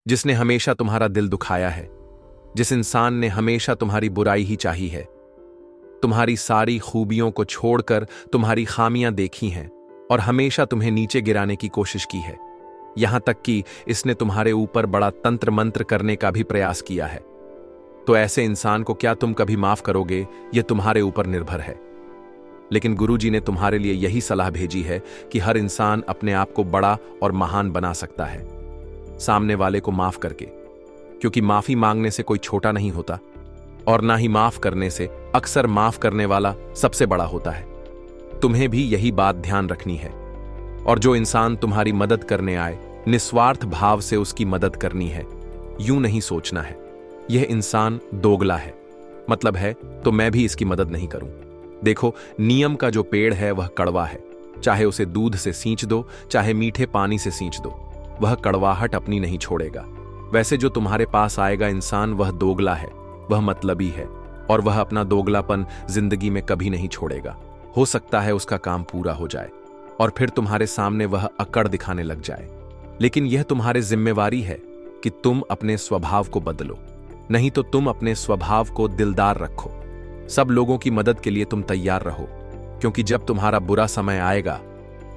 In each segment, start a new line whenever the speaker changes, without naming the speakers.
जिसने हमेशा तुम्हारा दिल दुखाया है, जिस इंसान ने हमेशा तुम्हारी बुराई ही चाही है, तुम्हारी सारी खूबियों को छोड़कर तुम्हारी खामियां देखी हैं और हमेशा तुम्हें नीचे गिराने की कोशिश की है, यहां तक कि इसने तुम्हारे ऊपर बड़ा तंत्र मंत्र करने का भी प्रयास किया है। तो ऐसे इंसान को क्या तुम कभी माफ करोगे, यह तुम्हारे ऊपर निर्भर है। लेकिन गुरुजी ने तुम्हारे लिए यही सलाह भेजी है कि हर इंसान अपने आप को बड़ा और महान बना सकता है सामने वाले को माफ करके, क्योंकि माफी मांगने से कोई छोटा नहीं होता और ना ही माफ करने से अक्सर माफ करने वाला सबसे बड़ा होता है। तुम्हें भी यही बात ध्यान रखनी है। और जो इंसान तुम्हारी मदद करने आए, निस्वार्थ भाव से उसकी मदद करनी है। यूं नहीं सोचना है यह इंसान दोगला है, मतलब है तो मैं भी इसकी मदद नहीं करूं। देखो, नियम का जो पेड़ है वह कड़वा है, चाहे उसे दूध से सींच दो, चाहे मीठे पानी से सींच दो, वह कड़वाहट अपनी नहीं छोड़ेगा। वैसे जो तुम्हारे पास आएगा इंसान, वह दोगला है, वह मतलबी है और वह अपना दोगलापन जिंदगी में कभी नहीं छोड़ेगा। हो सकता है उसका काम पूरा हो जाए और फिर तुम्हारे सामने वह अकड़ दिखाने लग जाए, लेकिन यह तुम्हारी जिम्मेवारी है कि तुम अपने स्वभाव को बदलो, नहीं तो तुम अपने स्वभाव को दिलदार रखो। सब लोगों की मदद के लिए तुम तैयार रहो, क्योंकि जब तुम्हारा बुरा समय आएगा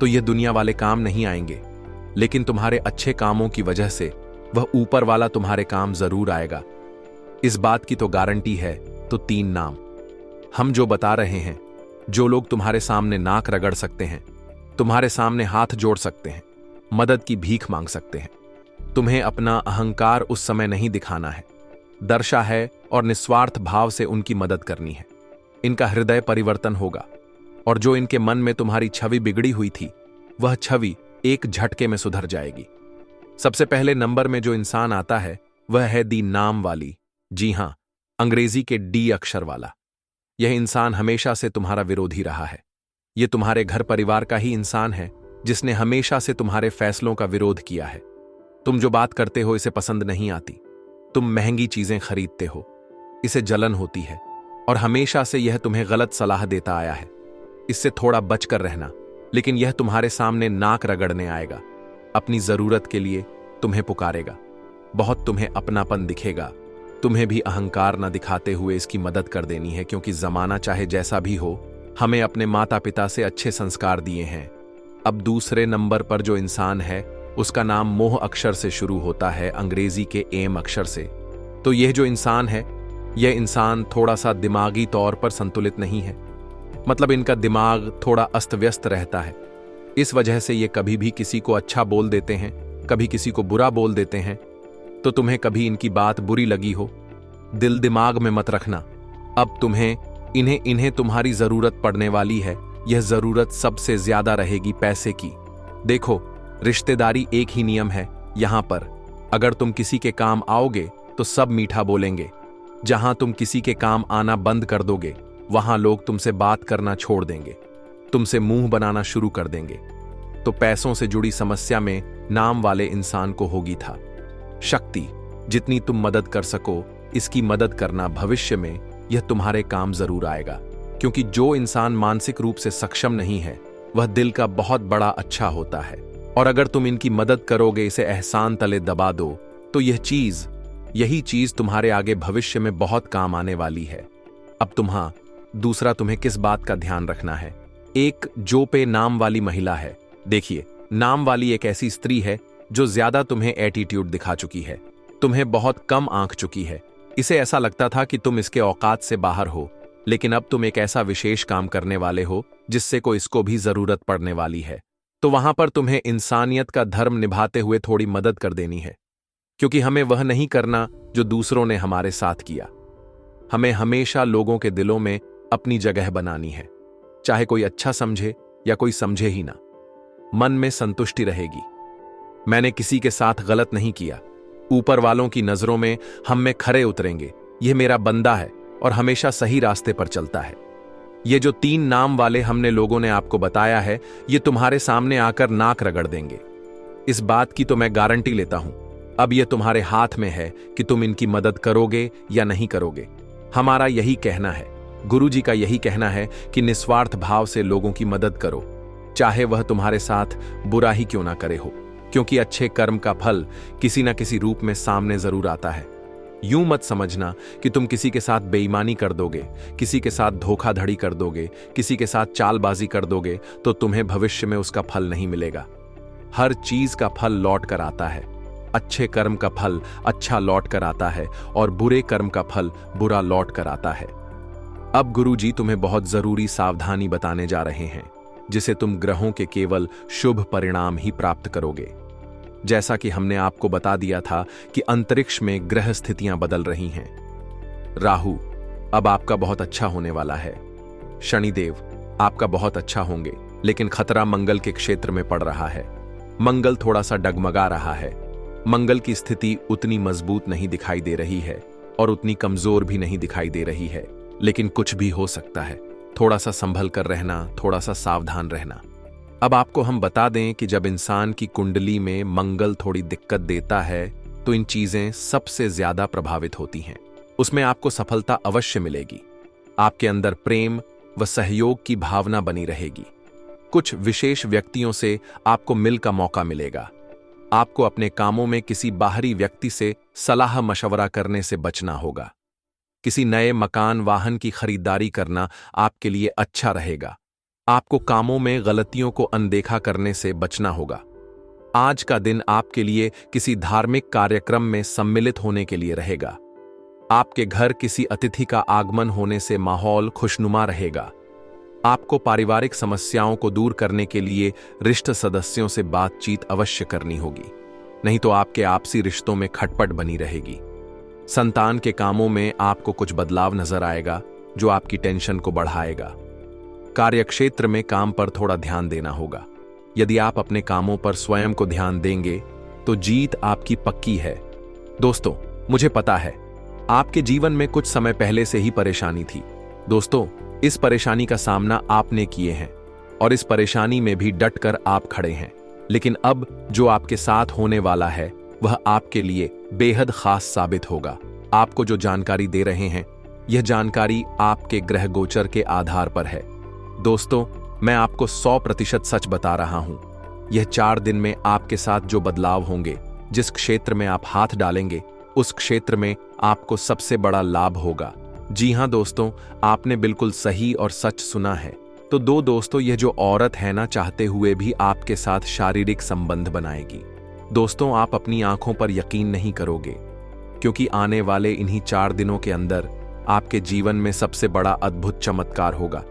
तो यह दुनिया वाले काम नहीं आएंगे, लेकिन तुम्हारे अच्छे कामों की वजह से वह ऊपर वाला तुम्हारे काम जरूर आएगा। इस बात की तो गारंटी है। तो 3 नाम हम जो बता रहे हैं, जो लोग तुम्हारे सामने नाक रगड़ सकते हैं, तुम्हारे सामने हाथ जोड़ सकते हैं, मदद की भीख मांग सकते हैं। तुम्हें अपना अहंकार उस समय नहीं दिखाना है, दर्शा है और निस्वार्थ भाव से उनकी मदद करनी है। इनका हृदय परिवर्तन होगा और जो इनके मन में तुम्हारी छवि बिगड़ी हुई थी, वह छवि एक झटके में सुधर जाएगी। सबसे पहले नंबर में जो इंसान आता है वह है दी नाम वाली, जी हां, अंग्रेजी के डी अक्षर वाला। यह इंसान हमेशा से तुम्हारा विरोधी रहा है। यह तुम्हारे घर परिवार का ही इंसान है जिसने हमेशा से तुम्हारे फैसलों का विरोध किया है। तुम जो बात करते हो इसे पसंद नहीं आती, तुम महंगी चीजें खरीदते हो, इसे जलन होती है और हमेशा से यह तुम्हें गलत सलाह देता आया है। इससे थोड़ा बचकर रहना, लेकिन यह तुम्हारे सामने नाक रगड़ने आएगा, अपनी जरूरत के लिए तुम्हें पुकारेगा, बहुत तुम्हें अपनापन दिखेगा। तुम्हें भी अहंकार न दिखाते हुए इसकी मदद कर देनी है, क्योंकि जमाना चाहे जैसा भी हो, हमें अपने माता पिता से अच्छे संस्कार दिए हैं। अब दूसरे नंबर पर जो इंसान है उसका नाम मोह अक्षर से शुरू होता है, अंग्रेजी के एम अक्षर से। तो यह जो इंसान है, यह इंसान थोड़ा सा दिमागी तौर पर संतुलित नहीं है, मतलब इनका दिमाग थोड़ा अस्त व्यस्त रहता है। इस वजह से ये कभी भी किसी को अच्छा बोल देते हैं, कभी किसी को बुरा बोल देते हैं। तो तुम्हें कभी इनकी बात बुरी लगी हो, दिल दिमाग में मत रखना। अब इन्हें तुम्हारी जरूरत पड़ने वाली है। यह जरूरत सबसे ज्यादा रहेगी पैसे की। देखो, रिश्तेदारी एक ही नियम है यहां पर। अगर तुम किसी के काम आओगे तो सब मीठा बोलेंगे। जहां तुम किसी के काम आना बंद कर दोगे, वहां लोग तुमसे बात करना छोड़ देंगे, तुमसे मुंह बनाना शुरू कर देंगे। तो पैसों से जुड़ी समस्या में नाम वाले इंसान को होगी था शक्ति। जितनी तुम मदद कर सको, इसकी मदद करना। भविष्य में यह तुम्हारे काम जरूर आएगा, क्योंकि जो इंसान मानसिक रूप से सक्षम नहीं है, वह दिल का बहुत बड़ा अच्छा होता है। और अगर तुम इनकी मदद करोगे, इसे एहसान तले दबा दो, तो यही चीज तुम्हारे आगे भविष्य में बहुत काम आने वाली है। अब दूसरा तुम्हें किस बात का ध्यान रखना है। एक जो पे नाम वाली महिला है। देखिए, नाम वाली एक ऐसी स्त्री है जो ज्यादा तुम्हें एटीट्यूड दिखा चुकी है, तुम्हें बहुत कम आंक चुकी है। इसे ऐसा लगता था कि तुम इसके औकात से बाहर हो, लेकिन अब तुम एक ऐसा विशेष काम करने वाले हो जिससे को इसको भी जरूरत पड़ने वाली है। तो वहां पर तुम्हें इंसानियत का धर्म निभाते हुए थोड़ी मदद कर देनी है, क्योंकि हमें वह नहीं करना जो दूसरों ने हमारे साथ किया। हमें हमेशा लोगों के दिलों में अपनी जगह बनानी है, चाहे कोई अच्छा समझे या कोई समझे ही ना। मन में संतुष्टि रहेगी, मैंने किसी के साथ गलत नहीं किया। ऊपर वालों की नजरों में हम में खरे उतरेंगे, यह मेरा बंदा है और हमेशा सही रास्ते पर चलता है। ये जो 3 नाम वाले हमने लोगों ने आपको बताया है, ये तुम्हारे सामने आकर नाक रगड़ देंगे। इस बात की तो मैं गारंटी लेता हूं। अब यह तुम्हारे हाथ में है कि तुम इनकी मदद करोगे या नहीं करोगे। हमारा यही कहना है, गुरुजी का यही कहना है कि निस्वार्थ भाव से लोगों की मदद करो, चाहे वह तुम्हारे साथ बुरा ही क्यों ना करे हो। क्योंकि अच्छे कर्म का फल किसी न किसी रूप में सामने जरूर आता है। यूं मत समझना कि तुम किसी के साथ बेईमानी कर दोगे, किसी के साथ धोखाधड़ी कर दोगे, किसी के साथ चालबाजी कर दोगे तो तुम्हें भविष्य में उसका फल नहीं मिलेगा। हर चीज का फल लौट कर आता है। अच्छे कर्म का फल अच्छा लौट कर आता है और बुरे कर्म का फल बुरा लौट कर आता है। अब गुरुजी तुम्हें बहुत जरूरी सावधानी बताने जा रहे हैं, जिसे तुम ग्रहों के केवल शुभ परिणाम ही प्राप्त करोगे। जैसा कि हमने आपको बता दिया था कि अंतरिक्ष में ग्रह स्थितियां बदल रही हैं। राहु अब आपका बहुत अच्छा होने वाला है। शनिदेव आपका बहुत अच्छा होंगे, लेकिन खतरा मंगल के क्षेत्र में पड़ रहा है। मंगल थोड़ा सा डगमगा रहा है। मंगल की स्थिति उतनी मजबूत नहीं दिखाई दे रही है और उतनी कमजोर भी नहीं दिखाई दे रही है, लेकिन कुछ भी हो सकता है। थोड़ा सा संभल कर रहना, थोड़ा सा सावधान रहना। अब आपको हम बता दें कि जब इंसान की कुंडली में मंगल थोड़ी दिक्कत देता है तो इन चीजें सबसे ज्यादा प्रभावित होती हैं। उसमें आपको सफलता अवश्य मिलेगी। आपके अंदर प्रेम व सहयोग की भावना बनी रहेगी। कुछ विशेष व्यक्तियों से आपको मिल का मौका मिलेगा। आपको अपने कामों में किसी बाहरी व्यक्ति से सलाह मशवरा करने से बचना होगा। किसी नए मकान वाहन की खरीदारी करना आपके लिए अच्छा रहेगा। आपको कामों में गलतियों को अनदेखा करने से बचना होगा। आज का दिन आपके लिए किसी धार्मिक कार्यक्रम में सम्मिलित होने के लिए रहेगा। आपके घर किसी अतिथि का आगमन होने से माहौल खुशनुमा रहेगा। आपको पारिवारिक समस्याओं को दूर करने के लिए रिश्ते सदस्यों से बातचीत अवश्य करनी होगी, नहीं तो आपके आपसी रिश्तों में खटपट बनी रहेगी। संतान के कामों में आपको कुछ बदलाव नजर आएगा जो आपकी टेंशन को बढ़ाएगा। कार्यक्षेत्र में काम पर थोड़ा ध्यान देना होगा। यदि आप अपने कामों पर स्वयं को ध्यान देंगे तो जीत आपकी पक्की है। दोस्तों, मुझे पता है आपके जीवन में कुछ समय पहले से ही परेशानी थी। दोस्तों, इस परेशानी का सामना आपने किए हैं और इस परेशानी में भी डटकर आप खड़े हैं। लेकिन अब जो आपके साथ होने वाला है वह आपके लिए बेहद खास साबित होगा। आपको जो जानकारी दे रहे हैं, यह जानकारी आपके ग्रह गोचर के आधार पर है। दोस्तों, मैं आपको 100% सच बता रहा हूं। यह 4 दिन में आपके साथ जो बदलाव होंगे, जिस क्षेत्र में आप हाथ डालेंगे उस क्षेत्र में आपको सबसे बड़ा लाभ होगा। जी हां दोस्तों, आपने बिल्कुल सही और सच सुना है। तो दोस्तों, यह जो औरत है ना, चाहते हुए भी आपके साथ शारीरिक संबंध बनाएगी। दोस्तों, आप अपनी आंखों पर यकीन नहीं करोगे, क्योंकि आने वाले इन्हीं 4 दिनों के अंदर आपके जीवन में सबसे बड़ा अद्भुत चमत्कार होगा,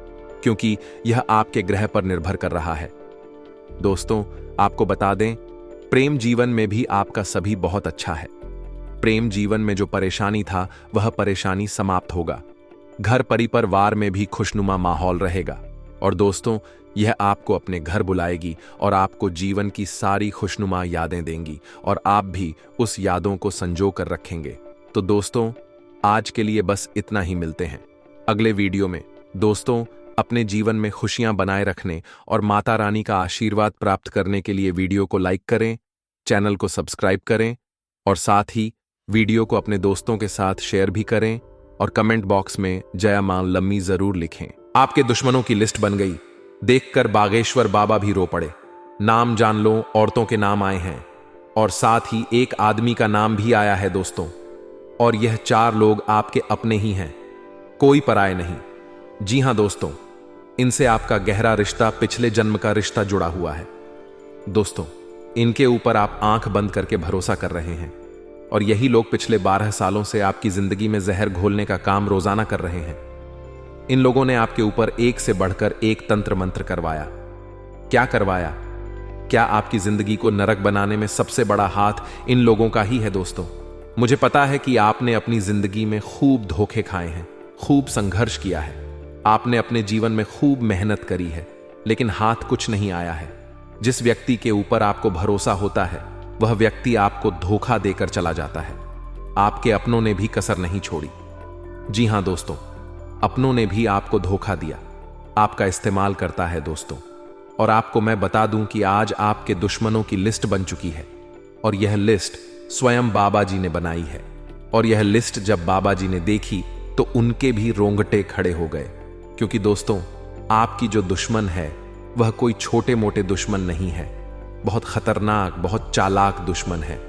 क्योंकि यह आपके ग्रह पर निर्भर कर रहा है। दोस्तों, आपको बता दें, प्रेम जीवन में भी आपका सभी बहुत अच्छा है। प्रेम जीवन में जो परेशानी था वह परेशानी समाप्त होगा। घर परिवार में भी खुशनुमा माहौल रहेगा। और दोस्तों, यह आपको अपने घर बुलाएगी और आपको जीवन की सारी खुशनुमा यादें देंगी और आप भी उस यादों को संजो कर रखेंगे। तो दोस्तों, आज के लिए बस इतना ही। मिलते हैं अगले वीडियो में। दोस्तों, अपने जीवन में खुशियां बनाए रखने और माता रानी का आशीर्वाद प्राप्त करने के लिए वीडियो को लाइक करें, चैनल को सब्सक्राइब करें और साथ ही वीडियो को अपने दोस्तों के साथ शेयर भी करें और कमेंट बॉक्स में जय मां लम्मी जरूर लिखें। आपके दुश्मनों की लिस्ट बन गई, देखकर बागेश्वर बाबा भी रो पड़े। नाम जान लो, औरतों के नाम आए हैं और साथ ही एक आदमी का नाम भी आया है दोस्तों। और यह 4 लोग आपके अपने ही हैं, कोई पराये नहीं। जी हां दोस्तों, इनसे आपका गहरा रिश्ता, पिछले जन्म का रिश्ता जुड़ा हुआ है। दोस्तों, इनके ऊपर आप आंख बंद करके भरोसा कर रहे हैं और यही लोग पिछले 12 सालों से आपकी जिंदगी में जहर घोलने का काम रोजाना कर रहे हैं। इन लोगों ने आपके ऊपर एक से बढ़कर एक तंत्र मंत्र करवाया। क्या करवाया? क्या आपकी जिंदगी को नरक बनाने में सबसे बड़ा हाथ इन लोगों का ही है दोस्तों। मुझे पता है कि आपने अपनी जिंदगी में खूब धोखे खाए हैं, खूब संघर्ष किया है, आपने अपने जीवन में खूब मेहनत करी है, लेकिन हाथ कुछ नहीं आया है। जिस व्यक्ति के ऊपर आपको भरोसा होता है वह व्यक्ति आपको धोखा देकर चला जाता है। आपके अपनों ने भी कसर नहीं छोड़ी। जी हां दोस्तों, अपनों ने भी आपको धोखा दिया, आपका इस्तेमाल करता है दोस्तों। और आपको मैं बता दूं कि आज आपके दुश्मनों की लिस्ट बन चुकी है और यह लिस्ट स्वयं बाबा जी ने बनाई है। और यह लिस्ट जब बाबा जी ने देखी तो उनके भी रोंगटे खड़े हो गए, क्योंकि दोस्तों, आपकी जो दुश्मन है वह कोई छोटे मोटे दुश्मन नहीं है। बहुत खतरनाक, बहुत चालाक दुश्मन है।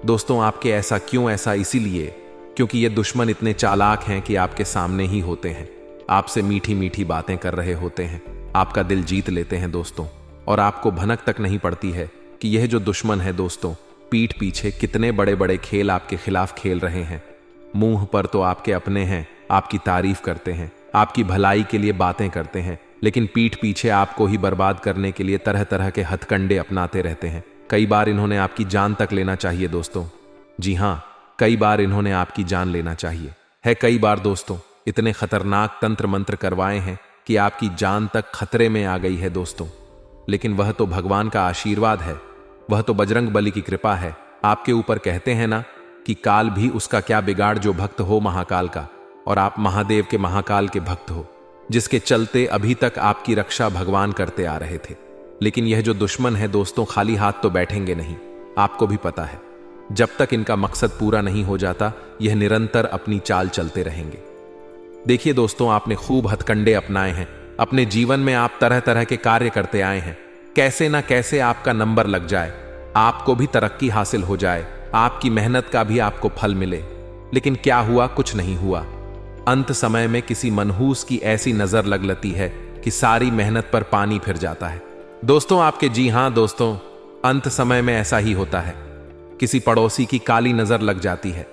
दोस्तों, आपके ऐसा क्यों? ऐसा इसीलिए क्योंकि ये दुश्मन इतने चालाक हैं कि आपके सामने ही होते हैं, आपसे मीठी मीठी बातें कर रहे होते हैं, आपका दिल जीत लेते हैं दोस्तों, और आपको भनक तक नहीं पड़ती है कि यह जो दुश्मन है दोस्तों, पीठ पीछे कितने बड़े बड़े खेल आपके खिलाफ खेल रहे हैं। मुंह पर तो आपके अपने हैं, आपकी तारीफ करते हैं, आपकी भलाई के लिए बातें करते हैं, लेकिन पीठ पीछे आपको ही बर्बाद करने के लिए तरह तरह के हथकंडे अपनाते रहते हैं। कई बार इन्होंने आपकी जान तक लेना चाहिए दोस्तों। जी हां, कई बार इन्होंने आपकी जान लेना चाहिए है। कई बार दोस्तों इतने खतरनाक तंत्र मंत्र करवाए हैं कि आपकी जान तक खतरे में आ गई है दोस्तों। लेकिन वह तो भगवान का आशीर्वाद है, वह तो बजरंग बली की कृपा है आपके ऊपर। कहते हैं ना कि काल भी उसका क्या बिगाड़ जो भक्त हो महाकाल का, और आप महादेव के महाकाल के भक्त हो, जिसके चलते अभी तक आपकी रक्षा भगवान करते आ रहे थे। लेकिन यह जो दुश्मन है दोस्तों, खाली हाथ तो बैठेंगे नहीं, आपको भी पता है। जब तक इनका मकसद पूरा नहीं हो जाता, यह निरंतर अपनी चाल चलते रहेंगे। देखिए दोस्तों, आपने खूब हथकंडे अपनाए हैं, अपने जीवन में आप तरह तरह के कार्य करते आए हैं। कैसे ना कैसे आपका नंबर लग जाए, आपको भी तरक्की हासिल हो जाए, आपकी मेहनत का भी आपको फल मिले। लेकिन क्या हुआ? कुछ नहीं हुआ। अंत समय में किसी मनहूस की ऐसी नजर लग लेती है कि सारी मेहनत पर पानी फिर जाता है दोस्तों आपके। जी हां दोस्तों, अंत समय में ऐसा ही होता है। किसी पड़ोसी की काली नजर लग जाती है,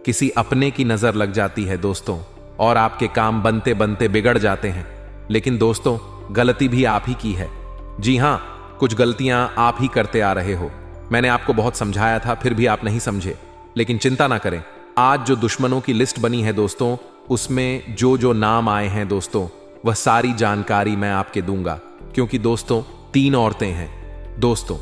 किसी अपने की नजर लग जाती है दोस्तों, और आपके काम बनते बनते बिगड़ जाते हैं। लेकिन दोस्तों, गलती भी आप ही की है। जी हां, कुछ गलतियां आप ही करते आ रहे हो। मैंने आपको बहुत समझाया था, फिर भी आप नहीं समझे। लेकिन चिंता ना करें, आज जो दुश्मनों की लिस्ट बनी है दोस्तों, उसमें जो जो नाम आए हैं दोस्तों, वह सारी जानकारी मैं आपके दूंगा। क्योंकि दोस्तों 3 औरतें हैं दोस्तों।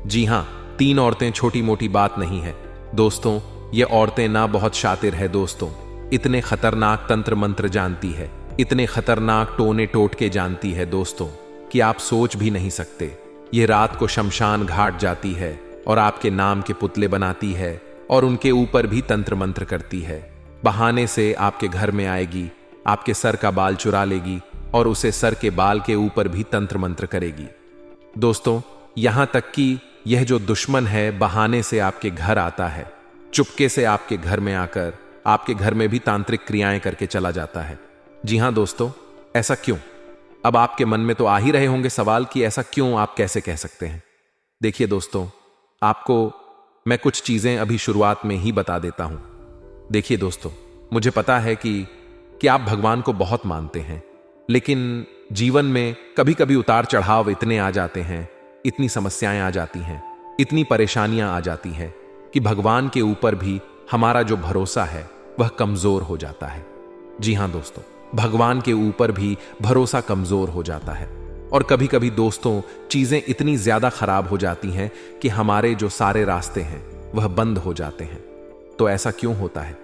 जी हां, 3 औरतें छोटी मोटी बात नहीं है दोस्तों। ये औरतें ना बहुत शातिर है दोस्तों, इतने खतरनाक तंत्र मंत्र जानती है, इतने खतरनाक टोने टोटके जानती है दोस्तों कि आप सोच भी नहीं सकते। ये रात को शमशान घाट जाती है और आपके नाम के पुतले बनाती है, और उनके ऊपर भी तंत्र मंत्र करती है। बहाने से आपके घर में आएगी, आपके सर का बाल चुरा लेगी, और उसे सर के बाल के ऊपर भी तंत्र मंत्र करेगी दोस्तों। यहां तक कि यह जो दुश्मन है बहाने से आपके घर आता है, चुपके से आपके घर में आकर आपके घर में भी तांत्रिक क्रियाएं करके चला जाता है। जी हां दोस्तों, ऐसा क्यों? अब आपके मन में तो आ ही रहे होंगे सवाल कि ऐसा क्यों, आप कैसे कह सकते हैं। देखिए दोस्तों, आपको मैं कुछ चीजें अभी शुरुआत में ही बता देता हूं। देखिए दोस्तों, मुझे पता है कि आप भगवान को बहुत मानते हैं, लेकिन जीवन में कभी कभी उतार चढ़ाव इतने आ जाते हैं, इतनी समस्याएं आ जाती हैं, इतनी परेशानियां आ जाती हैं कि भगवान के ऊपर भी हमारा जो भरोसा है वह कमजोर हो जाता है। जी हां दोस्तों, भगवान के ऊपर भी भरोसा कमजोर हो जाता है। और कभी कभी दोस्तों चीजें इतनी ज्यादा खराब हो जाती हैं कि हमारे जो सारे रास्ते हैं वह बंद हो जाते हैं। तो ऐसा क्यों होता है?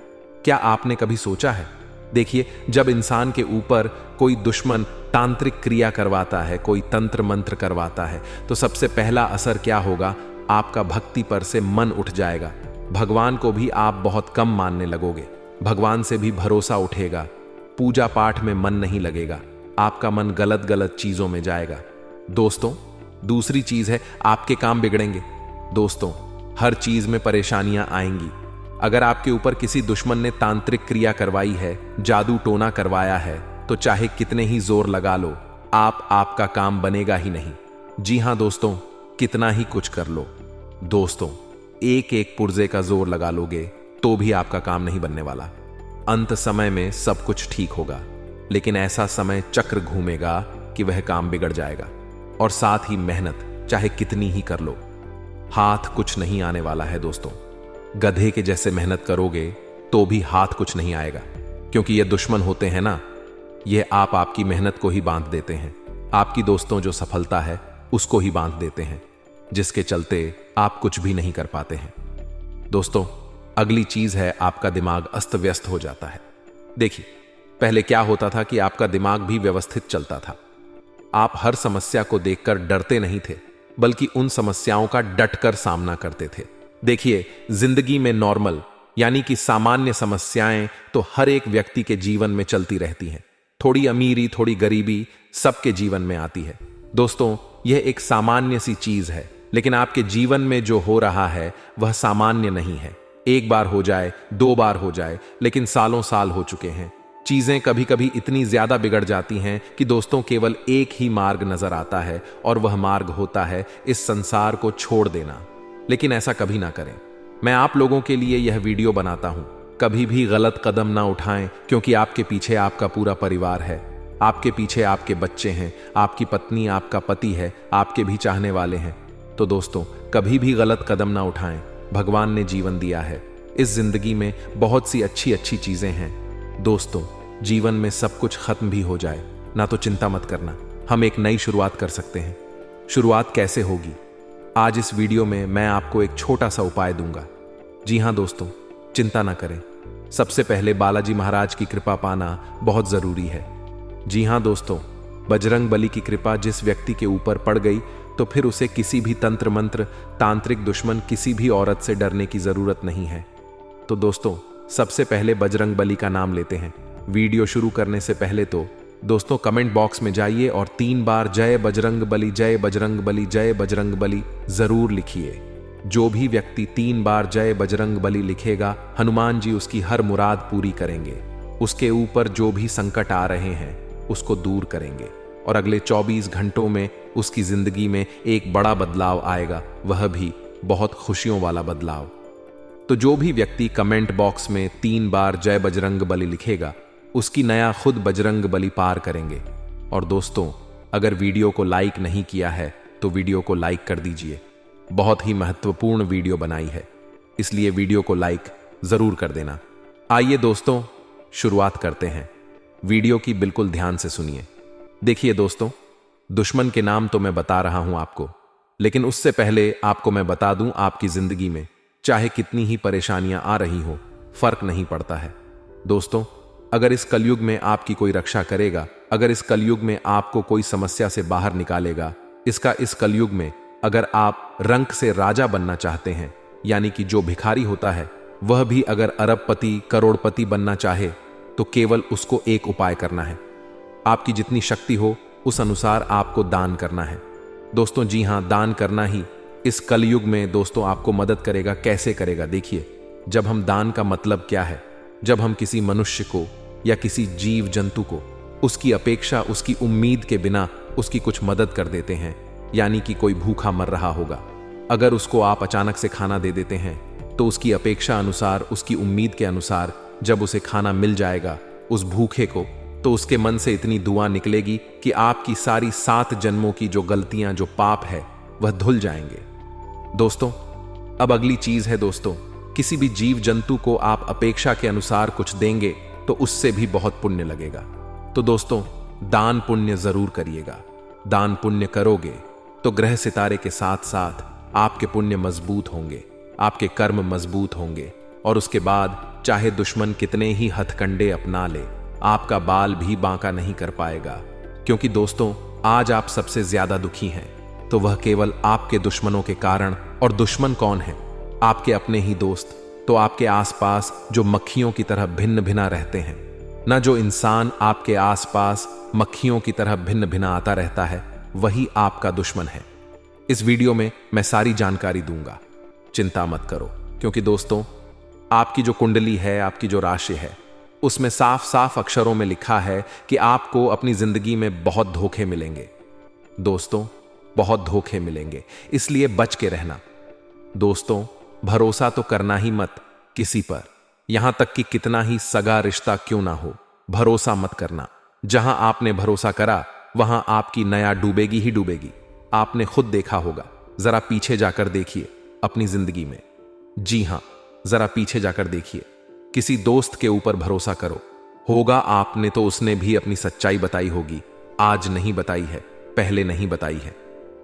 क्या आपने कभी सोचा है? देखिए, जब इंसान के ऊपर कोई दुश्मन तांत्रिक क्रिया करवाता है, कोई तंत्र मंत्र करवाता है, तो सबसे पहला असर क्या होगा? आपका भक्ति पर से मन उठ जाएगा। भगवान को भी आप बहुत कम मानने लगोगे, भगवान से भी भरोसा उठेगा, पूजा पाठ में मन नहीं लगेगा, आपका मन गलत गलत चीजों में जाएगा। दोस्तों, दूसरी चीज है, आपके काम बिगड़ेंगे। दोस्तों, हर चीज में परेशानियां आएंगी। अगर आपके ऊपर किसी दुश्मन ने तांत्रिक क्रिया करवाई है, जादू टोना करवाया है, तो चाहे कितने ही जोर लगा लो, आपका काम बनेगा ही नहीं। जी हां दोस्तों, कितना ही कुछ कर लो दोस्तों, एक एक पुर्जे का जोर लगा लोगे तो भी आपका काम नहीं बनने वाला। अंत समय में सब कुछ ठीक होगा, लेकिन ऐसा समय चक्र घूमेगा कि वह काम बिगड़ जाएगा। और साथ ही मेहनत चाहे कितनी ही कर लो, हाथ कुछ नहीं आने वाला है दोस्तों। गधे के जैसे मेहनत करोगे तो भी हाथ कुछ नहीं आएगा, क्योंकि ये दुश्मन होते हैं ना, ये आपकी मेहनत को ही बांध देते हैं। आपकी दोस्तों जो सफलता है उसको ही बांध देते हैं, जिसके चलते आप कुछ भी नहीं कर पाते हैं। दोस्तों, अगली चीज है, आपका दिमाग अस्त व्यस्त हो जाता है। देखिए, पहले क्या होता था कि आपका दिमाग भी व्यवस्थित चलता था। आप हर समस्या को देखकर डरते नहीं थे, बल्कि उन समस्याओं का डटकर सामना करते थे। देखिए, जिंदगी में नॉर्मल यानी कि सामान्य समस्याएं तो हर एक व्यक्ति के जीवन में चलती रहती हैं। थोड़ी अमीरी, थोड़ी गरीबी सबके जीवन में आती है। दोस्तों, यह एक सामान्य सी चीज है, लेकिन आपके जीवन में जो हो रहा है वह सामान्य नहीं है। एक बार हो जाए, 2 बार हो जाए, लेकिन सालों साल हो चुके हैं। चीजें कभी कभी इतनी ज्यादा बिगड़ जाती हैं कि दोस्तों केवल एक ही मार्ग नजर आता है और वह मार्ग होता है इस संसार को छोड़ देना। लेकिन ऐसा कभी ना करें। मैं आप लोगों के लिए यह वीडियो बनाता हूं। कभी भी गलत कदम ना उठाएं, क्योंकि आपके पीछे आपका पूरा परिवार है। आपके पीछे आपके बच्चे हैं, आपकी पत्नी, आपका पति है, आपके भी चाहने वाले हैं। तो दोस्तों, कभी भी गलत कदम ना उठाएं। भगवान ने जीवन दिया है। इस जिंदगी में बहुत सी अच्छी अच्छी चीजें हैं। दोस्तों, जीवन में सब कुछ खत्म भी हो जाए ना तो चिंता मत करना, हम एक नई शुरुआत कर सकते हैं। शुरुआत कैसे होगी? आज इस वीडियो में मैं आपको एक छोटा सा उपाय दूंगा। जी हां दोस्तों, चिंता ना करें। सबसे पहले बालाजी महाराज की कृपा पाना बहुत जरूरी है। जी हां दोस्तों, बजरंग बली की कृपा जिस व्यक्ति के ऊपर पड़ गई तो फिर उसे किसी भी तंत्र मंत्र, तांत्रिक दुश्मन, किसी भी औरत से डरने की जरूरत नहीं है। तो दोस्तों, सबसे पहले बजरंग बली का नाम लेते हैं। वीडियो शुरू करने से पहले तो दोस्तों कमेंट बॉक्स में जाइए और 3 बार जय बजरंग बली, जय बजरंग बली, जय बजरंग बली जरूर लिखिए। जो भी व्यक्ति 3 बार जय बजरंग बली लिखेगा, हनुमान जी उसकी हर मुराद पूरी करेंगे। उसके ऊपर जो भी संकट आ रहे हैं उसको दूर करेंगे और अगले 24 घंटों में उसकी जिंदगी में एक बड़ा बदलाव आएगा, वह भी बहुत खुशियों वाला बदलाव। तो जो भी व्यक्ति कमेंट बॉक्स में 3 बार जय बजरंग बली लिखेगा, उसकी नया खुद बजरंग बली पार करेंगे। और दोस्तों, अगर वीडियो को लाइक नहीं किया है तो वीडियो को लाइक कर दीजिए। बहुत ही महत्वपूर्ण वीडियो बनाई है, इसलिए वीडियो को लाइक जरूर कर देना। आइए दोस्तों, शुरुआत करते हैं। वीडियो की बिल्कुल ध्यान से सुनिए। देखिए दोस्तों, दुश्मन के नाम तो मैं बता रहा हूं आपको, लेकिन उससे पहले आपको मैं बता दूं, आपकी जिंदगी में चाहे कितनी ही परेशानियां आ रही हो, फर्क नहीं पड़ता है। दोस्तों, अगर इस कलयुग में आपकी कोई रक्षा करेगा, अगर इस कलयुग में आपको कोई समस्या से बाहर निकालेगा, इस कलयुग में अगर आप रंक से राजा बनना चाहते हैं, यानी कि जो भिखारी होता है वह भी अगर अरबपति, करोड़पति बनना चाहे, तो केवल उसको एक उपाय करना है। आपकी जितनी शक्ति हो उस अनुसार आपको दान करना है। दोस्तों जी हां, दान करना ही इस कलयुग में दोस्तों आपको मदद करेगा। कैसे करेगा? देखिए, जब हम दान का मतलब क्या है, जब हम किसी मनुष्य को या किसी जीव जंतु को उसकी अपेक्षा, उसकी उम्मीद के बिना उसकी कुछ मदद कर देते हैं, यानी कि कोई भूखा मर रहा होगा, अगर उसको आप अचानक से खाना दे देते हैं तो उसकी अपेक्षा अनुसार, उसकी उम्मीद के अनुसार जब उसे खाना मिल जाएगा उस भूखे को, तो उसके मन से इतनी दुआ निकलेगी कि आपकी सारी 7 जन्मों की जो गलतियां, जो पाप है, वह धुल जाएंगे। दोस्तों, अब अगली चीज है दोस्तों, किसी भी जीव जंतु को आप अपेक्षा के अनुसार कुछ देंगे तो उससे भी बहुत पुण्य लगेगा। तो दोस्तों, दान पुण्य जरूर करिएगा। दान पुण्य करोगे तो ग्रह सितारे के साथ साथ आपके पुण्य मजबूत होंगे, आपके कर्म मजबूत होंगे, और उसके बाद चाहे दुश्मन कितने ही हथकंडे अपना ले, आपका बाल भी बांका नहीं कर पाएगा। क्योंकि दोस्तों, आज आप सबसे ज्यादा दुखी हैं तो वह केवल आपके दुश्मनों के कारण। और दुश्मन कौन है? आपके अपने ही दोस्त। तो आपके आसपास जो मक्खियों की तरह भिन्न भिन्न रहते हैं ना, जो इंसान आपके आसपास मक्खियों की तरह भिन्न भिन्न आता रहता है, वही आपका दुश्मन है। इस वीडियो में मैं सारी जानकारी दूंगा, चिंता मत करो। क्योंकि दोस्तों, आपकी जो कुंडली है, आपकी जो राशि है, उसमें साफ साफ अक्षरों में लिखा है कि आपको अपनी जिंदगी में बहुत धोखे मिलेंगे। दोस्तों, बहुत धोखे मिलेंगे, इसलिए बच के रहना। दोस्तों, भरोसा तो करना ही मत किसी पर, यहां तक कि कितना ही सगा रिश्ता क्यों ना हो, भरोसा मत करना। जहां आपने भरोसा करा वहां आपकी नया डूबेगी ही डूबेगी। आपने खुद देखा होगा, जरा पीछे जाकर देखिए अपनी जिंदगी में। जी हां, जरा पीछे जाकर देखिए। किसी दोस्त के ऊपर भरोसा करो, होगा आपने तो उसने भी अपनी सच्चाई बताई होगी। आज नहीं बताई है, पहले नहीं बताई है,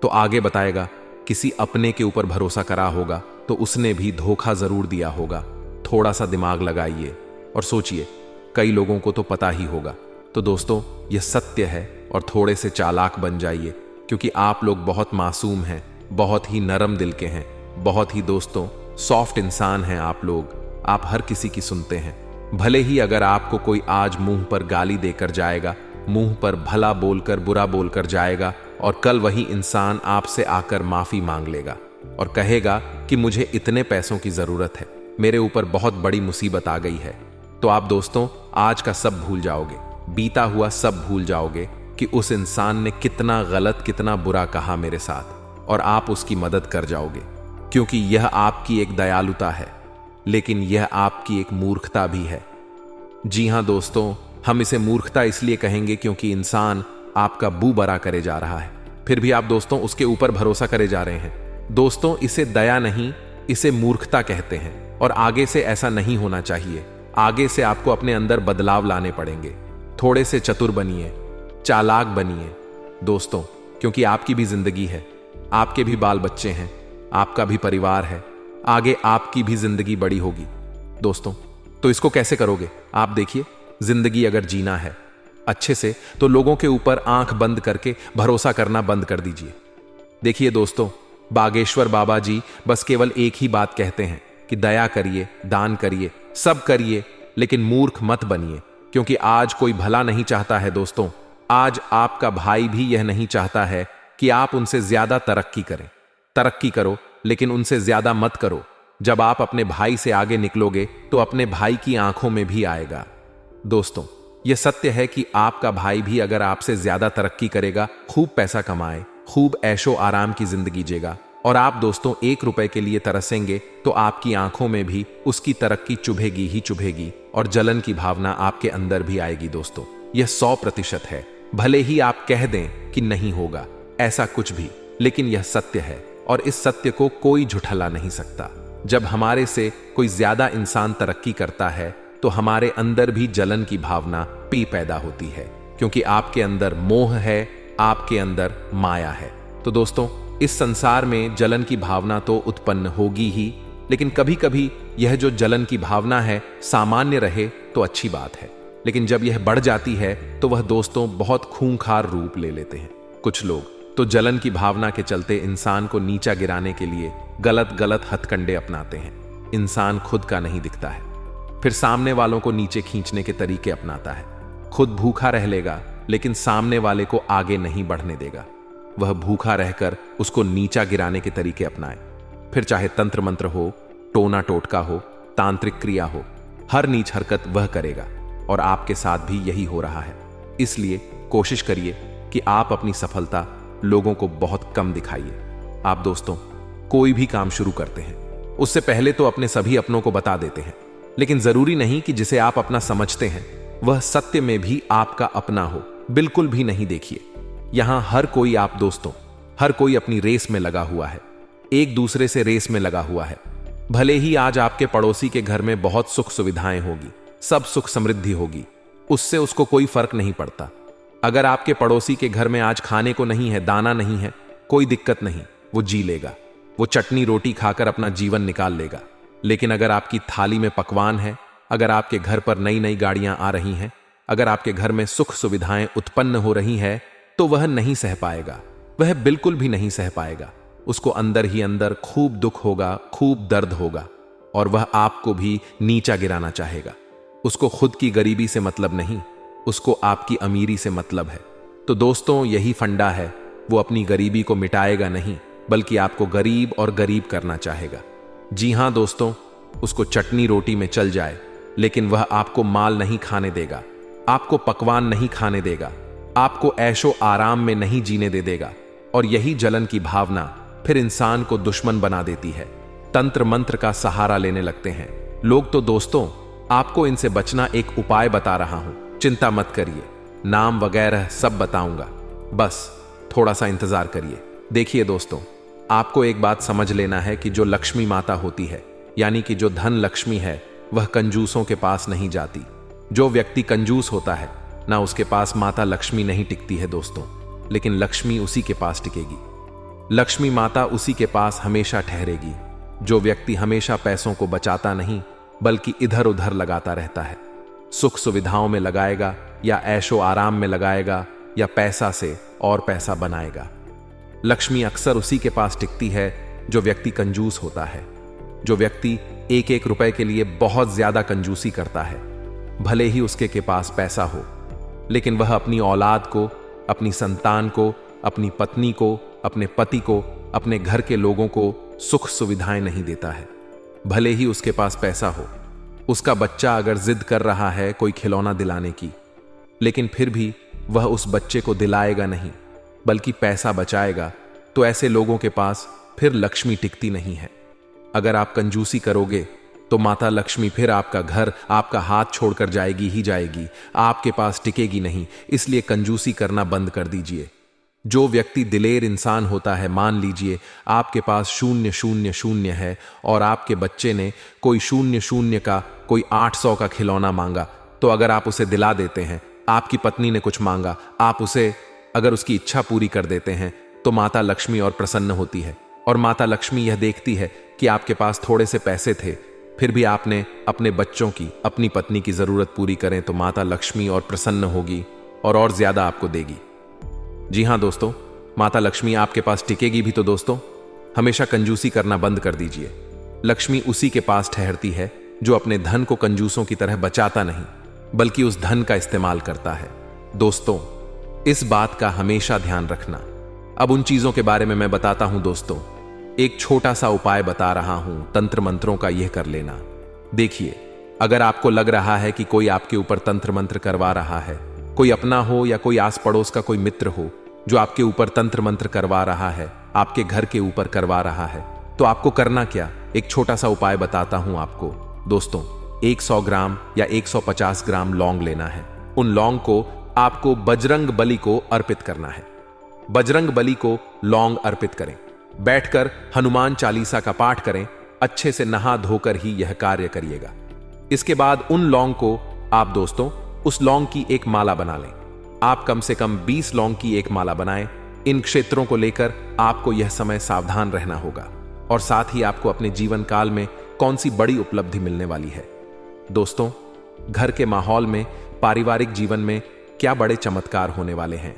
तो आगे बताएगा। किसी अपने के ऊपर भरोसा करा होगा तो उसने भी धोखा जरूर दिया होगा। थोड़ा सा दिमाग लगाइए और सोचिए, कई लोगों को तो पता ही होगा। तो दोस्तों, यह सत्य है और थोड़े से चालाक बन जाइए, क्योंकि आप लोग बहुत मासूम हैं, बहुत ही नरम दिल के हैं, बहुत ही दोस्तों सॉफ्ट इंसान हैं आप लोग। आप हर किसी की सुनते हैं। भले ही अगर आपको कोई आज मुंह पर गाली देकर जाएगा, मुंह पर भला बोलकर, बुरा बोलकर जाएगा, और कल वही इंसान आपसे आकर माफी मांग लेगा और कहेगा कि मुझे इतने पैसों की जरूरत है, मेरे ऊपर बहुत बड़ी मुसीबत आ गई है। तो आप दोस्तों आज का सब भूल जाओगे, बीता हुआ सब भूल जाओगे कि उस इंसान ने कितना गलत, कितना बुरा कहा मेरे साथ, और आप उसकी मदद कर जाओगे, क्योंकि यह आपकी एक दयालुता है, लेकिन यह आपकी एक मूर्खता भी है। जी हां दोस्तों, हम इसे मूर्खता इसलिए कहेंगे क्योंकि इंसान आपका बू बरा करे जा रहा है, फिर भी आप दोस्तों उसके ऊपर भरोसा करे जा रहे हैं। दोस्तों इसे दया नहीं, इसे मूर्खता कहते हैं, और आगे से ऐसा नहीं होना चाहिए। आगे से आपको अपने अंदर बदलाव लाने पड़ेंगे। थोड़े से चतुर बनिए, चालाक बनिए दोस्तों, क्योंकि आपकी भी जिंदगी है, आपके भी बाल बच्चे हैं, आपका भी परिवार है, आगे आपकी भी जिंदगी बड़ी होगी दोस्तों। तो इसको कैसे करोगे? आप देखिए, जिंदगी अगर जीना है अच्छे से तो लोगों के ऊपर आंख बंद करके भरोसा करना बंद कर दीजिए। देखिए दोस्तों, बागेश्वर बाबा जी बस केवल एक ही बात कहते हैं कि दया करिए, दान करिए, सब करिए, लेकिन मूर्ख मत बनिए, क्योंकि आज कोई भला नहीं चाहता है दोस्तों। आज आपका भाई भी यह नहीं चाहता है कि आप उनसे ज्यादा तरक्की करें। तरक्की करो, लेकिन उनसे ज्यादा मत करो। जब आप अपने भाई से आगे निकलोगे तो अपने भाई की आंखों में भी आएगा। दोस्तों यह सत्य है कि आपका भाई भी अगर आपसे ज्यादा तरक्की करेगा, खूब पैसा कमाए, खूब ऐशो आराम की जिंदगी जिएगा, और आप दोस्तों 1 रुपए के लिए तरसेंगे, तो आपकी आंखों में भी उसकी तरक्की चुभेगी ही चुभेगी, और जलन की भावना आपके अंदर भी आएगी दोस्तों। यह 100% है। भले ही आप कह दें कि नहीं होगा ऐसा कुछ भी, लेकिन यह सत्य है, और इस सत्य को कोई झुठला नहीं सकता। जब हमारे से कोई ज्यादा इंसान तरक्की करता है तो हमारे अंदर भी जलन की भावना पैदा होती है, क्योंकि आपके अंदर मोह है, आपके अंदर माया है। तो दोस्तों इस संसार में जलन की भावना तो उत्पन्न होगी ही, लेकिन कभी कभी यह जो जलन की भावना है सामान्य रहे तो अच्छी बात है, लेकिन जब यह बढ़ जाती है तो वह दोस्तों बहुत खूंखार रूप ले लेते हैं। कुछ लोग तो जलन की भावना के चलते इंसान को नीचा गिराने के लिए गलत गलत हथकंडे अपनाते हैं। इंसान खुद का नहीं दिखता है, फिर सामने वालों को नीचे खींचने के तरीके अपनाता है। खुद भूखा रह लेगा, लेकिन सामने वाले को आगे नहीं बढ़ने देगा। वह भूखा रहकर उसको नीचा गिराने के तरीके अपनाए, फिर चाहे तंत्र मंत्र हो, टोना टोटका हो, तांत्रिक क्रिया हो, हर नीच हरकत वह करेगा, और आपके साथ भी यही हो रहा है। इसलिए कोशिश करिए कि आप अपनी सफलता लोगों को बहुत कम दिखाइए। आप दोस्तों कोई भी काम शुरू करते हैं उससे पहले तो अपने सभी अपनों को बता देते हैं, लेकिन जरूरी नहीं कि जिसे आप अपना समझते हैं वह सत्य में भी आपका अपना हो। बिल्कुल भी नहीं। देखिए, यहां हर कोई, आप दोस्तों, हर कोई अपनी रेस में लगा हुआ है, एक दूसरे से रेस में लगा हुआ है। भले ही आज आपके पड़ोसी के घर में बहुत सुख सुविधाएं होगी, सब सुख समृद्धि होगी, उससे उसको कोई फर्क नहीं पड़ता। अगर आपके पड़ोसी के घर में आज खाने को नहीं है, दाना नहीं है, कोई दिक्कत नहीं, वो जी लेगा, वो चटनी रोटी खाकर अपना जीवन निकाल लेगा। लेकिन अगर आपकी थाली में पकवान है, अगर आपके घर पर नई नई गाड़ियां आ रही हैं, अगर आपके घर में सुख सुविधाएं उत्पन्न हो रही है, तो वह नहीं सह पाएगा, वह बिल्कुल भी नहीं सह पाएगा। उसको अंदर ही अंदर खूब दुख होगा, खूब दर्द होगा, और वह आपको भी नीचा गिराना चाहेगा। उसको खुद की गरीबी से मतलब नहीं, उसको आपकी अमीरी से मतलब है। तो दोस्तों यही फंडा है, वो अपनी गरीबी को मिटाएगा नहीं, बल्कि आपको गरीब और गरीब करना चाहेगा। जी हां दोस्तों, उसको चटनी रोटी में चल जाए, लेकिन वह आपको माल नहीं खाने देगा, आपको पकवान नहीं खाने देगा, आपको ऐशो आराम में नहीं जीने दे देगा। और यही जलन की भावना फिर इंसान को दुश्मन बना देती है। तंत्र मंत्र का सहारा लेने लगते हैं लोग। तो दोस्तों आपको इनसे बचना एक उपाय बता रहा हूं, चिंता मत करिए, नाम वगैरह सब बताऊंगा, बस थोड़ा सा इंतजार करिए। देखिए दोस्तों, आपको एक बात समझ लेना है कि जो लक्ष्मी माता होती है, यानी कि जो धन लक्ष्मी है, वह कंजूसों के पास नहीं जाती। जो व्यक्ति कंजूस होता है ना, उसके पास माता लक्ष्मी नहीं टिकती है दोस्तों, लेकिन लक्ष्मी उसी के पास टिकेगी। लक्ष्मी माता उसी के पास हमेशा ठहरेगी जो व्यक्ति हमेशा पैसों को बचाता नहीं, बल्कि इधर उधर लगाता रहता है। सुख सुविधाओं में लगाएगा, या ऐशो आराम में लगाएगा, या पैसा से और पैसा बनाएगा। लक्ष्मी अक्सर उसी के पास टिकती है जो व्यक्ति कंजूस होता है, जो व्यक्ति 1-1 रुपए के लिए बहुत ज्यादा कंजूसी करता है। भले ही उसके पास पैसा हो, लेकिन वह अपनी औलाद को, अपनी संतान को, अपनी पत्नी को, अपने पति को, अपने घर के लोगों को सुख सुविधाएं नहीं देता है। भले ही उसके पास पैसा हो, उसका बच्चा अगर जिद कर रहा है कोई खिलौना दिलाने की, लेकिन फिर भी वह उस बच्चे को दिलाएगा नहीं, बल्कि पैसा बचाएगा, तो ऐसे लोगों के पास फिर लक्ष्मी टिकती नहीं है। अगर आप कंजूसी करोगे तो माता लक्ष्मी फिर आपका घर, आपका हाथ छोड़कर जाएगी ही जाएगी, आपके पास टिकेगी नहीं। इसलिए कंजूसी करना बंद कर दीजिए। जो व्यक्ति दिलेर इंसान होता है, मान लीजिए आपके पास 000 है और आपके बच्चे ने कोई 00 का, कोई 800 का खिलौना मांगा, तो अगर आप उसे दिला देते हैं, आपकी पत्नी ने कुछ मांगा, आप उसे अगर उसकी इच्छा पूरी कर देते हैं, तो माता लक्ष्मी और प्रसन्न होती है। और माता लक्ष्मी यह देखती है कि आपके पास थोड़े से पैसे थे, फिर भी आपने अपने बच्चों की, अपनी पत्नी की जरूरत पूरी करें, तो माता लक्ष्मी और प्रसन्न होगी और ज्यादा आपको देगी। जी हां दोस्तों, माता लक्ष्मी आपके पास टिकेगी भी तो दोस्तों हमेशा कंजूसी करना बंद कर दीजिए। लक्ष्मी उसी के पास ठहरती है जो अपने धन को कंजूसों की तरह बचाता नहीं, बल्कि उस धन का इस्तेमाल करता है। दोस्तों, इस बात का हमेशा ध्यान रखना। अब उन चीजों के बारे में मैं बताता हूं दोस्तों। एक छोटा सा उपाय बता रहा हूं, तंत्र मंत्रों का यह कर लेना। देखिए, अगर आपको लग रहा है कि कोई आपके ऊपर तंत्र मंत्र करवा रहा है, कोई अपना हो या कोई आस पड़ोस का कोई मित्र हो जो आपके ऊपर तंत्र मंत्र करवा रहा है, आपके घर के ऊपर करवा रहा है, तो आपको करना क्या, एक छोटा सा उपाय बताता हूं आपको। दोस्तों, 100 ग्राम या 150 ग्राम लौंग लेना है। उन लौंग को आपको बजरंग बली को अर्पित करना है। बजरंग बली को लौंग अर्पित करें, बैठकर हनुमान चालीसा का पाठ करें, अच्छे से नहा धोकर ही यह कार्य करिएगा। इसके बाद उन लौंग को आप दोस्तों उस लौंग की एक माला बना लें। आप कम से कम 20 लौंग की एक माला बनाएं। इन क्षेत्रों को लेकर आपको यह समय सावधान रहना होगा और साथ ही आपको अपने जीवन काल में कौन सी बड़ी उपलब्धि मिलने वाली है। दोस्तों, घर के माहौल में, पारिवारिक जीवन में क्या बड़े चमत्कार होने वाले हैं,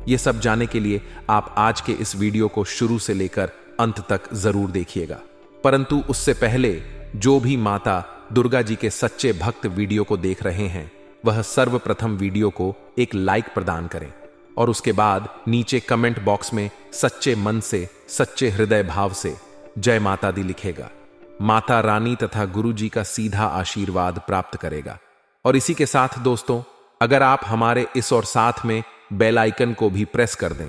यह सब जानने के लिए आप आज के इस वीडियो को शुरू से लेकर अंत तक जरूर देखिएगा। परंतु उससे पहले जो भी माता दुर्गा जी के सच्चे भक्त वीडियो को देख रहे हैं, वह सर्वप्रथम वीडियो को एक लाइक प्रदान करें और उसके बाद नीचे कमेंट बॉक्स में सच्चे मन से, सच्चे हृदय भाव से जय माता दी लिखेगा। माता रानी तथा गुरु जी का सीधा आशीर्वाद प्राप्त करेगा। और इसी के साथ दोस्तों, अगर आप हमारे इस और साथ में बेल आइकन को भी प्रेस कर दें,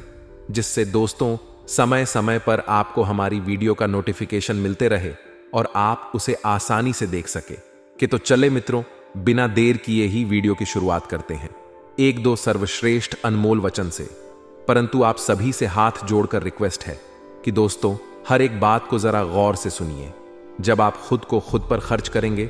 जिससे दोस्तों समय समय पर आपको हमारी वीडियो का नोटिफिकेशन मिलते रहे और आप उसे आसानी से देख सके। कि तो चले मित्रों, बिना देर किए ही वीडियो की शुरुआत करते हैं एक दो सर्वश्रेष्ठ अनमोल वचन से। परंतु आप सभी से हाथ जोड़कर रिक्वेस्ट है कि दोस्तों हर एक बात को जरा गौर से सुनिए। जब आप खुद को खुद पर खर्च करेंगे,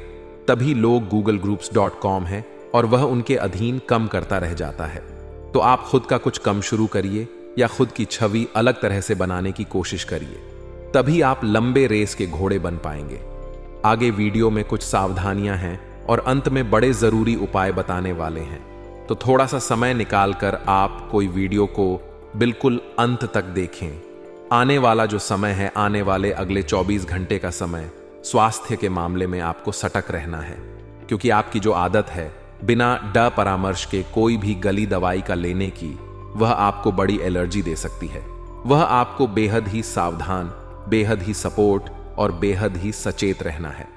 तभी लोग googlegroups.com है और वह उनके अधीन कम करता रह जाता है। तो आप खुद का कुछ कम शुरू करिए या खुद की छवि अलग तरह से बनाने की कोशिश करिए, तभी आप लंबे रेस के घोड़े बन पाएंगे। आगे वीडियो में कुछ सावधानियां हैं और अंत में बड़े जरूरी उपाय बताने वाले हैं, तो थोड़ा सा समय निकालकर आप कोई वीडियो को बिल्कुल अंत तक देखें। आने वाला जो समय है, आने वाले अगले 24 घंटे का समय स्वास्थ्य के मामले में आपको सतर्क रहना है, क्योंकि आपकी जो आदत है बिना ड परामर्श के कोई भी गली दवाई का लेने की, वह आपको बड़ी एलर्जी दे सकती है। वह आपको बेहद ही सावधान, बेहद ही सपोर्ट और बेहद ही सचेत रहना है,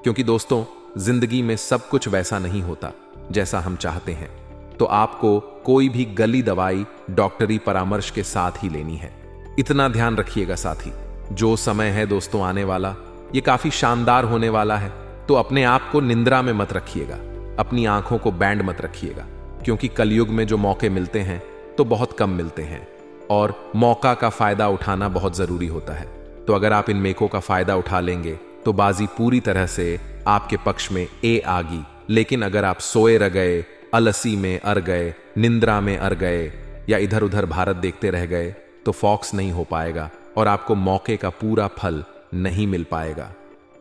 क्योंकि दोस्तों जिंदगी में सब कुछ वैसा नहीं होता जैसा हम चाहते हैं। तो आपको कोई भी गली दवाई डॉक्टरी परामर्श के साथ ही लेनी है। इतना ध्यान रखिएगा। साथ ही जो समय है दोस्तों आने वाला, ये काफी शानदार होने वाला है, तो अपने आप को निंद्रा में मत रखिएगा, अपनी आंखों को बैंड मत रखिएगा, क्योंकि कलयुग में जो मौके मिलते हैं तो बहुत कम मिलते हैं और मौका का फायदा उठाना बहुत जरूरी होता है। तो अगर आप इन मेकों का फायदा उठा लेंगे तो बाजी पूरी तरह से आपके पक्ष में आगी। लेकिन अगर आप सोए रह गए, अलसी में अर गए, निंद्रा में अर गए या इधर उधर भारत देखते रह गए, तो फॉक्स नहीं हो पाएगा और आपको मौके का पूरा फल नहीं मिल पाएगा।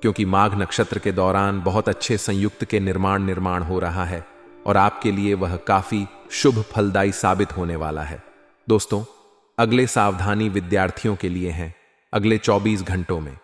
क्योंकि माघ नक्षत्र के दौरान बहुत अच्छे संयुक्त के निर्माण हो रहा है और आपके लिए वह काफी शुभ फलदायी साबित होने वाला है। दोस्तों, अगले सावधानी विद्यार्थियों के लिए हैं अगले 24 घंटों में,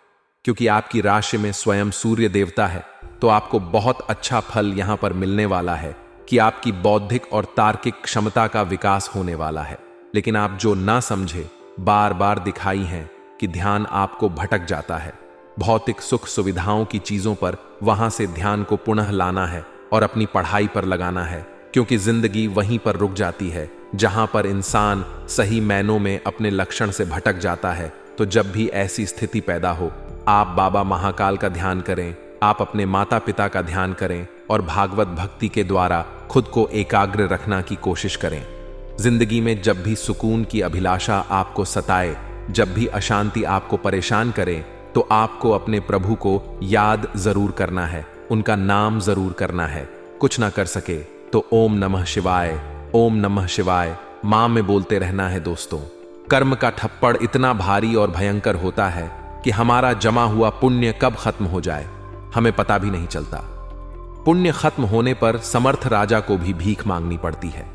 क्योंकि आपकी राशि में स्वयं सूर्य देवता है, तो आपको बहुत अच्छा फल यहां पर मिलने वाला है कि आपकी बौद्धिक और तार्किक क्षमता का विकास होने वाला है। लेकिन आप जो ना समझे बार बार दिखाई हैं कि ध्यान आपको भटक जाता है। भौतिक सुख सुविधाओं की चीजों पर वहां से ध्यान को पुनः लाना है और अपनी पढ़ाई पर लगाना है, क्योंकि जिंदगी वहीं पर रुक जाती है जहां पर इंसान सही मायनों में अपने लक्षण से भटक जाता है। तो जब भी ऐसी स्थिति पैदा हो, आप बाबा महाकाल का ध्यान करें, आप अपने माता पिता का ध्यान करें और भागवत भक्ति के द्वारा खुद को एकाग्र रखना की कोशिश करें। जिंदगी में जब भी सुकून की अभिलाषा आपको सताए, जब भी अशांति आपको परेशान करे, तो आपको अपने प्रभु को याद जरूर करना है, उनका नाम जरूर करना है। कुछ ना कर सके तो ओम नमः शिवाय, ओम नमः शिवाय मां में बोलते रहना है। दोस्तों, कर्म का ठप्पड़ इतना भारी और भयंकर होता है कि हमारा जमा हुआ पुण्य कब खत्म हो जाए हमें पता भी नहीं चलता। पुण्य खत्म होने पर समर्थ राजा को भी भीख मांगनी पड़ती है।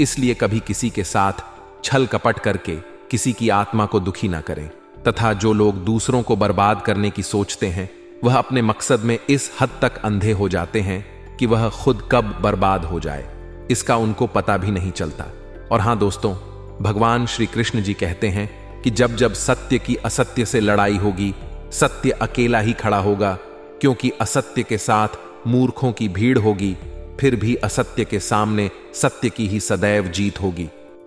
इसलिए कभी किसी के साथ छल कपट करके किसी की आत्मा को दुखी ना करें, तथा जो लोग दूसरों को बर्बाद करने की सोचते हैं वह अपने मकसद में इस हद तक अंधे हो जाते हैं कि वह खुद कब बर्बाद हो जाए इसका उनको पता भी नहीं चलता। और हाँ दोस्तों, भगवान श्री कृष्ण जी कहते हैं कि जब जब सत्य की असत्य से लड़ाई होगी, सत्य अकेला ही खड़ा होगा, क्योंकि असत्य के साथ मूर्खों की भीड़ होगी, फिर भी असत्य के सामने सत्य की ही सदैव जीत होगी।